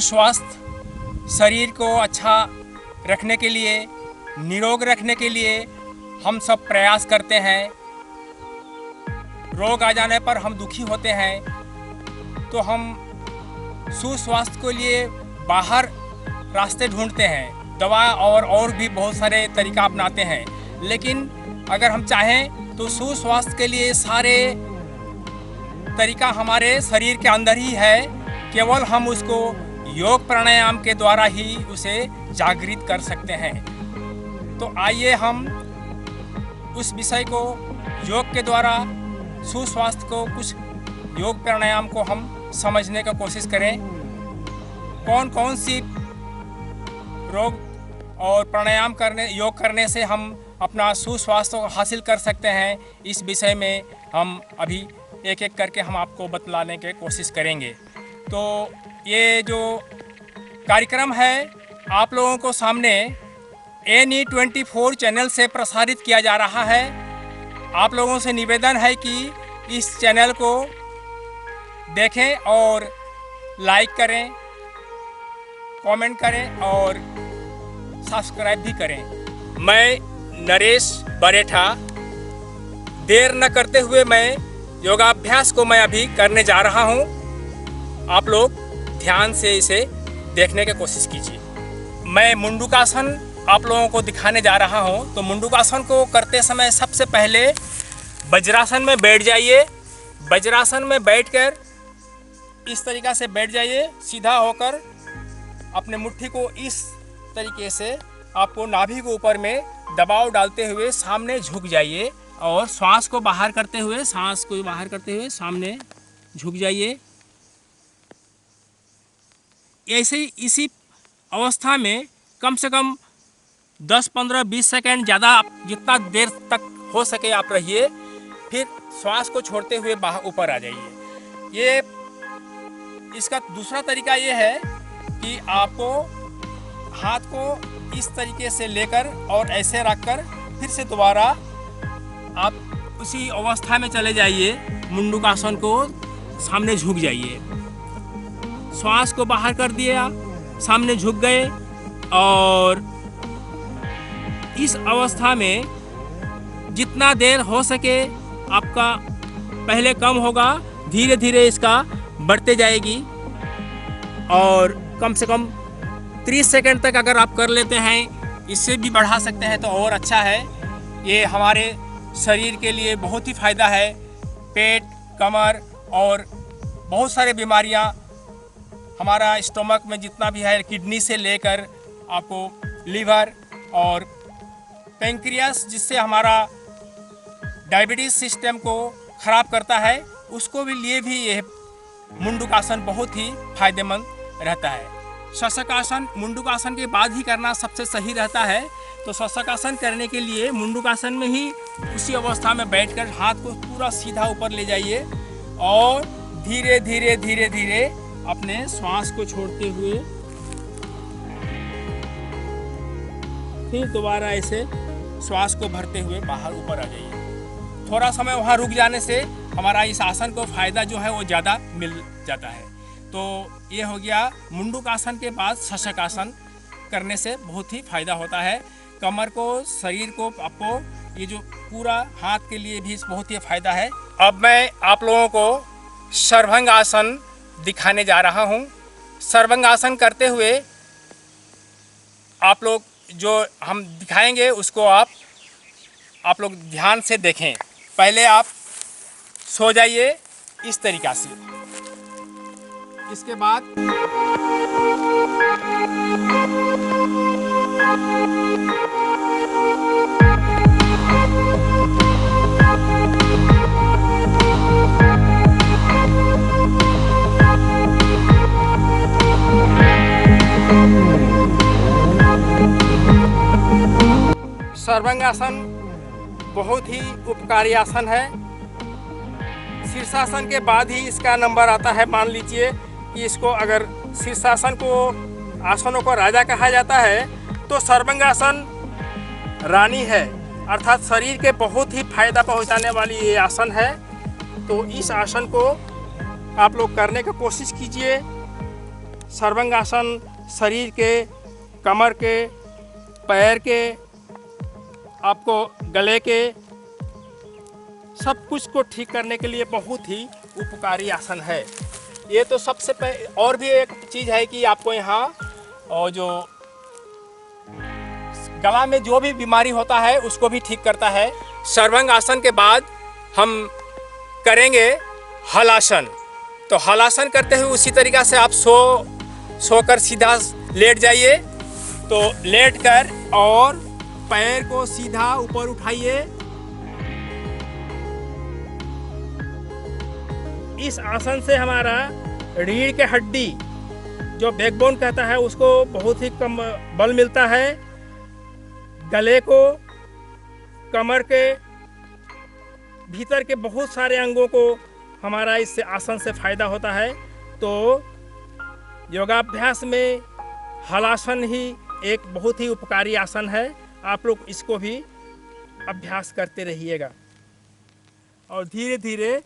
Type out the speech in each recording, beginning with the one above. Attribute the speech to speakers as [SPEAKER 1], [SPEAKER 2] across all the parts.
[SPEAKER 1] सुस्वास्थ्य शरीर को अच्छा रखने के लिए, निरोग रखने के लिए हम सब प्रयास करते हैं। रोग आ जाने पर हम दुखी होते हैं तो हम सुस्वास्थ्य के लिए बाहर रास्ते ढूंढते हैं, दवा और भी बहुत सारे तरीका अपनाते हैं। लेकिन अगर हम चाहें तो सुस्वास्थ्य के लिए सारे तरीका हमारे शरीर के अंदर ही है, केवल हम उसको योग प्राणायाम के द्वारा ही उसे जागृत कर सकते हैं। तो आइए हम उस विषय को योग के द्वारा सुस्वास्थ्य को कुछ योग प्राणायाम को हम समझने का कोशिश करें। कौन कौन सी रोग और प्राणायाम करने, योग करने से हम अपना सुस्वास्थ्य को हासिल कर सकते हैं, इस विषय में हम अभी एक एक करके हम आपको बतलाने की कोशिश करेंगे। तो ये जो कार्यक्रम है आप लोगों को सामने NE24 चैनल से प्रसारित किया जा रहा है। आप लोगों से निवेदन है कि इस चैनल को देखें और लाइक करें, कमेंट करें और सब्सक्राइब भी करें। मैं नरेश बरेठा, देर न करते हुए मैं योगाभ्यास को मैं अभी करने जा रहा हूं। आप लोग ध्यान से इसे देखने की कोशिश कीजिए। मैं मुंडूकासन आप लोगों को दिखाने जा रहा हूं। तो मुंडूकासन को करते समय सबसे पहले वज्रासन में बैठ जाइए। वज्रासन में बैठकर इस तरीक़ा से बैठ जाइए, सीधा होकर अपने मुट्ठी को इस तरीके से आपको नाभि के ऊपर में दबाव डालते हुए सामने झुक जाइए और सांस को बाहर करते हुए सामने झुक जाइए। ऐसे ही इसी अवस्था में कम से कम 10, 15, 20 सेकेंड, ज़्यादा जितना देर तक हो सके आप रहिए। फिर श्वास को छोड़ते हुए बाहर ऊपर आ जाइए। ये इसका दूसरा तरीका ये है कि आपको हाथ को इस तरीके से लेकर और ऐसे रखकर फिर से दोबारा आप उसी अवस्था में चले जाइए। मुंडूकासन को सामने झुक जाइए, श्वास को बाहर कर दिया, सामने झुक गए और इस अवस्था में जितना देर हो सके आपका पहले कम होगा, धीरे धीरे इसका बढ़ते जाएगी और कम से कम 30 सेकंड तक अगर आप कर लेते हैं, इससे भी बढ़ा सकते हैं तो और अच्छा है। ये हमारे शरीर के लिए बहुत ही फ़ायदा है। पेट, कमर और बहुत सारे बीमारियां, हमारा स्टमक में जितना भी है, किडनी से लेकर आपको लीवर और पेंक्रियास, जिससे हमारा डायबिटीज़ सिस्टम को ख़राब करता है, उसको भी लिए भी ये मुंडूकासन बहुत ही फायदेमंद रहता है। शशकासन मुंडूकासन के बाद ही करना सबसे सही रहता है। तो शशकासन करने के लिए मुंडूकासन में ही उसी अवस्था में बैठकर हाथ को पूरा सीधा ऊपर ले जाइए और धीरे धीरे धीरे धीरे अपने श्वास को छोड़ते हुए फिर दोबारा ऐसे श्वास को भरते हुए बाहर ऊपर आ जाइए। थोड़ा समय वहाँ रुक जाने से हमारा इस आसन को फ़ायदा जो है वो ज़्यादा मिल जाता है। तो ये हो गया मुंडूकासन के बाद शशकासन करने से बहुत ही फ़ायदा होता है। कमर को, शरीर को, आपको ये जो पूरा हाथ के लिए भी बहुत ही फ़ायदा है। अब मैं आप लोगों को सर्वांग आसन दिखाने जा रहा हूँ। सर्वांग आसन करते हुए आप लोग जो हम दिखाएंगे उसको आप लोग ध्यान से देखें। पहले आप सो जाइए इस तरीक़ा से। इसके बाद सर्वांग आसन बहुत ही उपकारी आसन है। शीर्षासन के बाद ही इसका नंबर आता है। मान लीजिए कि इसको अगर शीर्षासन को, आसनों को राजा कहा जाता है, तो सर्वांग आसन रानी है, अर्थात शरीर के बहुत ही फायदा पहुंचाने वाली ये आसन है। तो इस आसन को आप लोग करने की कोशिश कीजिए। सर्वांगासन शरीर के, कमर के, पैर के, आपको गले के, सब कुछ को ठीक करने के लिए बहुत ही उपकारी आसन है ये। तो सबसे पहले और भी एक चीज़ है कि आपको यहाँ और जो गला में जो भी बीमारी होता है उसको भी ठीक करता है। सर्वांग आसन के बाद हम करेंगे हलासन। तो हलासन करते हुए उसी तरीक़ा से आप सोकर सीधा लेट जाइए। तो लेट कर और पैर को सीधा ऊपर उठाइए। इस आसन से हमारा रीढ़ के हड्डी जो बैकबोन कहता है उसको बहुत ही कम बल मिलता है। गले को, कमर के, भीतर के बहुत सारे अंगों को हमारा इस आसन से फायदा होता है। तो योगाभ्यास में हलासन ही एक बहुत ही उपकारी आसन है। आप लोग इसको भी अभ्यास करते रहिएगा और धीरे धीरे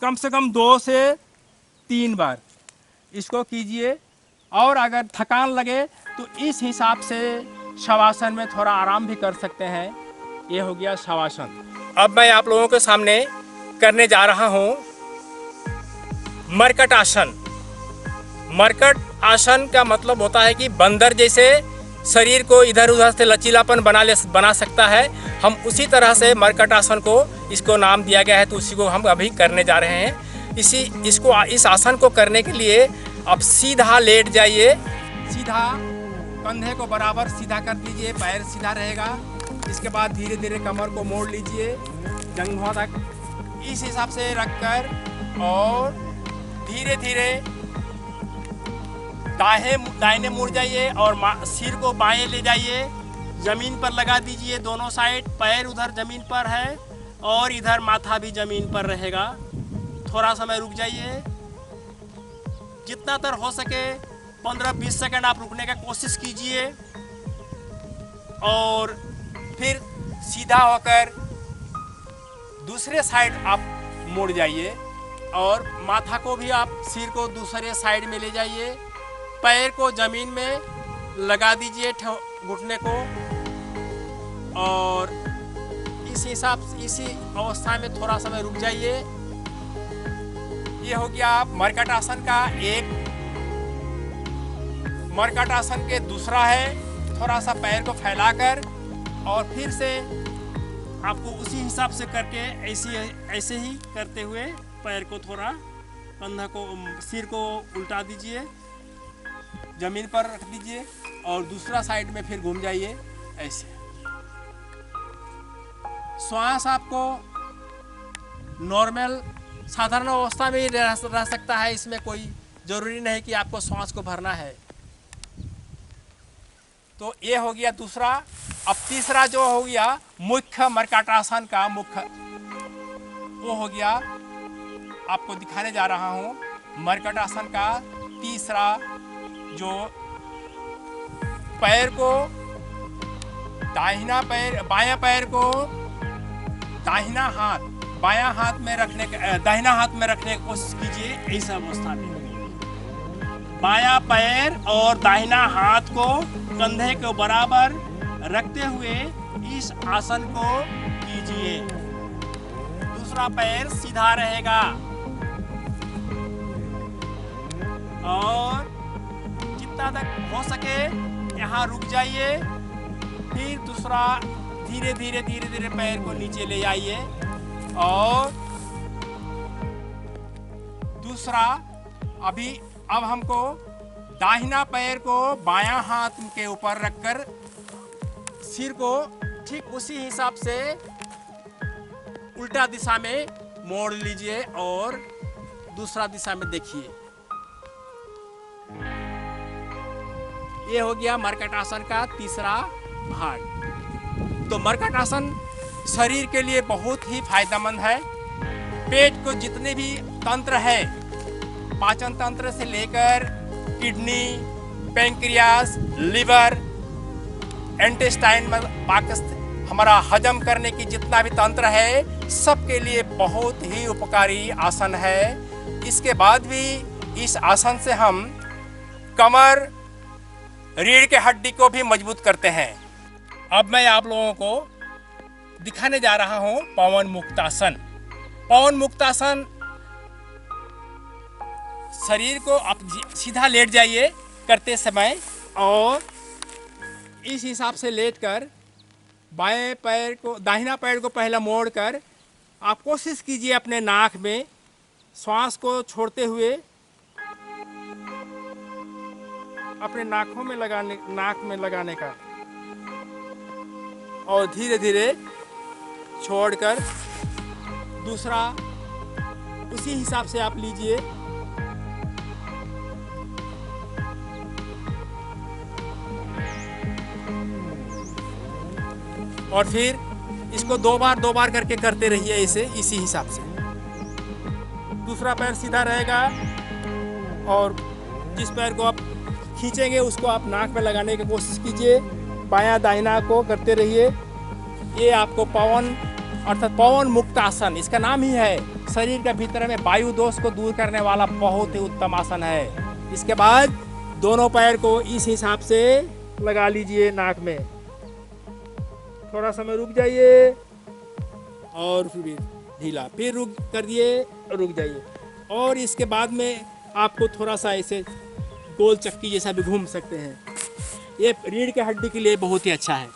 [SPEAKER 1] कम से कम 2 से 3 बार इसको कीजिए। और अगर थकान लगे तो इस हिसाब से शवासन में थोड़ा आराम भी कर सकते हैं। ये हो गया शवासन। अब मैं आप लोगों के सामने करने जा रहा हूँ मरकट आसन। मरकट आसन का मतलब होता है कि बंदर जैसे शरीर को इधर उधर से लचीलापन बना सकता है। हम उसी तरह से मरकट आसन को इसको नाम दिया गया है, तो उसी को हम अभी करने जा रहे हैं। इस आसन को करने के लिए आप सीधा लेट जाइए। सीधा कंधे को बराबर सीधा कर लीजिए, पैर सीधा रहेगा। इसके बाद धीरे धीरे कमर को मोड़ लीजिए जंघों तक, इस हिसाब से रखकर और धीरे धीरे दाहिने मुड़ जाइए और सिर को बाएं ले जाइए। ज़मीन पर लगा दीजिए दोनों साइड। पैर उधर ज़मीन पर है और इधर माथा भी ज़मीन पर रहेगा। थोड़ा समय रुक जाइए, जितना देर हो सके 15-20 सेकंड आप रुकने का कोशिश कीजिए। और फिर सीधा होकर दूसरे साइड आप मुड़ जाइए और माथा को भी आप सिर को दूसरे साइड में ले जाइए। पैर को ज़मीन में लगा दीजिए घुटने को और इसी अवस्था में थोड़ा समय रुक जाइए। ये हो गया मरकट आसन का एक। मरकट आसन के दूसरा है थोड़ा सा पैर को फैलाकर और फिर से आपको उसी हिसाब से करके ऐसे ही करते हुए पैर को थोड़ा कंधा को, सिर को उल्टा दीजिए, जमीन पर रख दीजिए और दूसरा साइड में फिर घूम जाइए ऐसे। श्वास आपको नॉर्मल साधारण अवस्था में ही रह सकता है। इसमें कोई ज़रूरी नहीं कि आपको श्वास को भरना है। तो ये हो गया दूसरा। अब तीसरा जो हो गया मुख्य मरकटासन का मुख्य, वो हो गया आपको दिखाने जा रहा हूँ। मरकटासन का तीसरा जो पैर को बायां पैर को दाहिना हाथ में रखने दाहिना हाथ में रखने की कोशिश कीजिए। इस अवस्था में बायां पैर और दाहिना हाथ को कंधे के बराबर रखते हुए इस आसन को कीजिए। दूसरा पैर सीधा रहेगा और जितना तक हो सके यहाँ रुक जाइए। फिर दूसरा धीरे धीरे पैर को नीचे ले आइए और दूसरा अब हमको दाहिना पैर को बायां हाथ के ऊपर रखकर सिर को ठीक उसी हिसाब से उल्टा दिशा में मोड़ लीजिए और दूसरा दिशा में देखिए। ये हो गया मरकटासन का तीसरा भाग। तो मरकटासन शरीर के लिए बहुत ही फायदेमंद है। पेट को जितने भी तंत्र है, पाचन तंत्र से लेकर किडनी, पैंक्रियास, लिवर, इंटेस्टाइन में हमारा हजम करने की जितना भी तंत्र है, सबके लिए बहुत ही उपकारी आसन है। इसके बाद भी इस आसन से हम कमर, रीढ़ के हड्डी को भी मजबूत करते हैं। अब मैं आप लोगों को दिखाने जा रहा हूं पवन मुक्तासन। पवन मुक्तासन, शरीर को आप सीधा लेट जाइए करते समय और इस हिसाब से लेटकर बाएं पैर को, दाहिना पैर को पहला मोड़कर आप कोशिश कीजिए अपने नाक में श्वास को छोड़ते हुए अपने नाक में लगाने का और धीरे धीरे छोड़कर दूसरा उसी हिसाब से आप लीजिए। और फिर इसको दो बार करके करते रहिए इसी हिसाब से। दूसरा पैर सीधा रहेगा और जिस पैर को आप खींचेंगे उसको आप नाक में लगाने की कोशिश कीजिए। बायां दाहिना को करते रहिए। ये आपको पवन अर्थात पवन मुक्त आसन, इसका नाम ही है। शरीर के भीतर में वायु दोष को दूर करने वाला बहुत ही उत्तम आसन है। इसके बाद दोनों पैर को इस हिसाब से लगा लीजिए नाक में। थोड़ा समय रुक जाइए और फिर ढीला, फिर रुक कर दिए, रुक जाइए। और इसके बाद में आपको थोड़ा सा ऐसे गोल चक्की जैसा भी घूम सकते हैं। ये रीढ़ के हड्डी के लिए बहुत ही अच्छा है।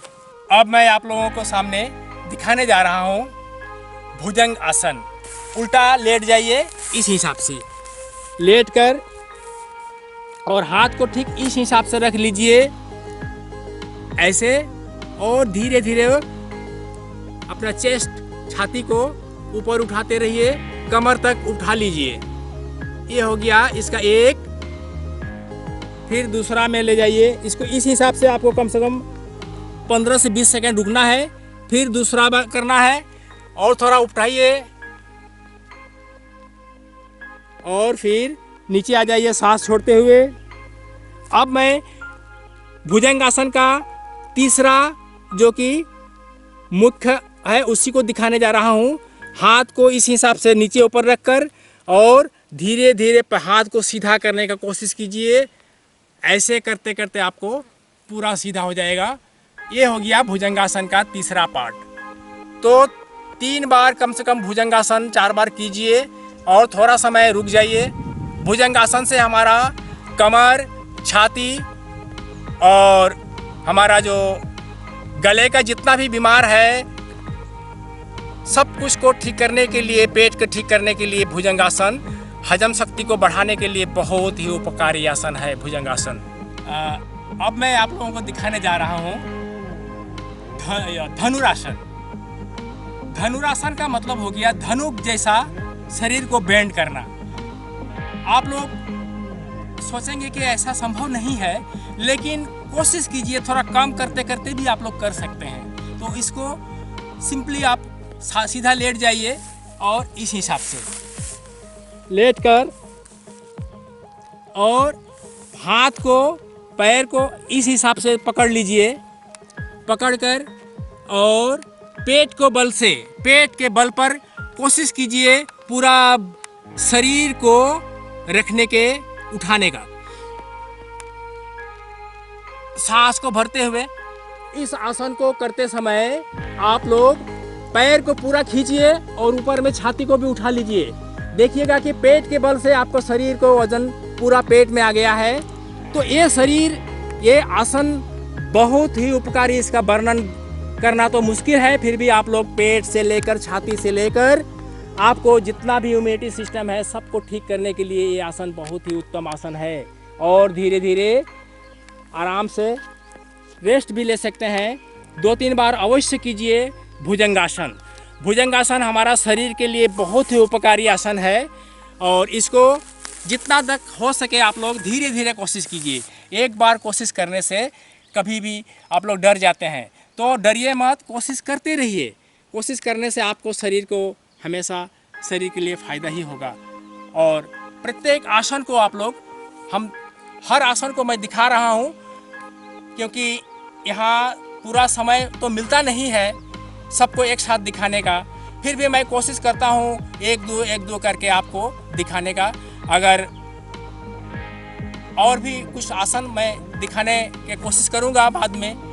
[SPEAKER 1] अब मैं आप लोगों को सामने दिखाने जा रहा हूँ भुजंग आसन। उल्टा लेट जाइए इस हिसाब से, लेट कर और हाथ को ठीक इस हिसाब से रख लीजिए ऐसे, और धीरे धीरे अपना चेस्ट, छाती को ऊपर उठाते रहिए, कमर तक उठा लीजिए। ये हो गया इसका एक। फिर दूसरा में ले जाइए इसको। इस हिसाब से आपको कम से कम 15 से 20 सेकंड रुकना है। फिर दूसरा करना है और थोड़ा उठाइए और फिर नीचे आ जाइए सांस छोड़ते हुए। अब मैं भुजंग आसन का तीसरा जो कि मुख्य है उसी को दिखाने जा रहा हूँ। हाथ को इस हिसाब से नीचे ऊपर रखकर और धीरे धीरे हाथ को सीधा करने का कोशिश कीजिए। ऐसे करते करते आपको पूरा सीधा हो जाएगा। ये हो गया भुजंगासन का तीसरा पार्ट। तो 3 बार कम से कम भुजंगासन 4 बार कीजिए और थोड़ा समय रुक जाइए। भुजंगासन से हमारा कमर, छाती और हमारा जो गले का जितना भी बीमार है सब कुछ को ठीक करने के लिए, पेट को ठीक करने के लिए भुजंगासन, हजम शक्ति को बढ़ाने के लिए बहुत ही उपकारी आसन है भुजंगासन। अब मैं आप लोगों को दिखाने जा रहा हूँ धनुरासन। धनुरासन का मतलब हो गया धनुक जैसा शरीर को बेंड करना। आप लोग सोचेंगे कि ऐसा संभव नहीं है, लेकिन कोशिश कीजिए, थोड़ा कम करते करते भी आप लोग कर सकते हैं। तो इसको सिंपली आप सीधा लेट जाइए और इस हिसाब से लेट कर और हाथ को, पैर को इस हिसाब से पकड़ लीजिए। पकड़कर और पेट के बल पर कोशिश कीजिए पूरा शरीर को रखने के, उठाने का। सांस को भरते हुए इस आसन को करते समय आप लोग पैर को पूरा खींचिए और ऊपर में छाती को भी उठा लीजिए। देखिएगा कि पेट के बल से आपको शरीर को वजन पूरा पेट में आ गया है। तो ये आसन बहुत ही उपकारी। इसका वर्णन करना तो मुश्किल है, फिर भी आप लोग पेट से लेकर, छाती से लेकर, आपको जितना भी इम्यूनिटी सिस्टम है सबको ठीक करने के लिए ये आसन बहुत ही उत्तम आसन है। और धीरे धीरे आराम से रेस्ट भी ले सकते हैं। 2-3 बार अवश्य कीजिए भुजंगासन। भुजंगासन हमारा शरीर के लिए बहुत ही उपकारी आसन है और इसको जितना तक हो सके आप लोग धीरे धीरे कोशिश कीजिए। एक बार कोशिश करने से कभी भी आप लोग डर जाते हैं, तो डरिए मत, कोशिश करते रहिए। कोशिश करने से आपको शरीर को हमेशा शरीर के लिए फ़ायदा ही होगा। और प्रत्येक आसन को आप लोग, हम हर आसन को मैं दिखा रहा हूँ क्योंकि यहाँ पूरा समय तो मिलता नहीं है सबको एक साथ दिखाने का। फिर भी मैं कोशिश करता हूँ एक दो करके आपको दिखाने का। अगर और भी कुछ आसन मैं दिखाने की कोशिश करूँगा बाद में।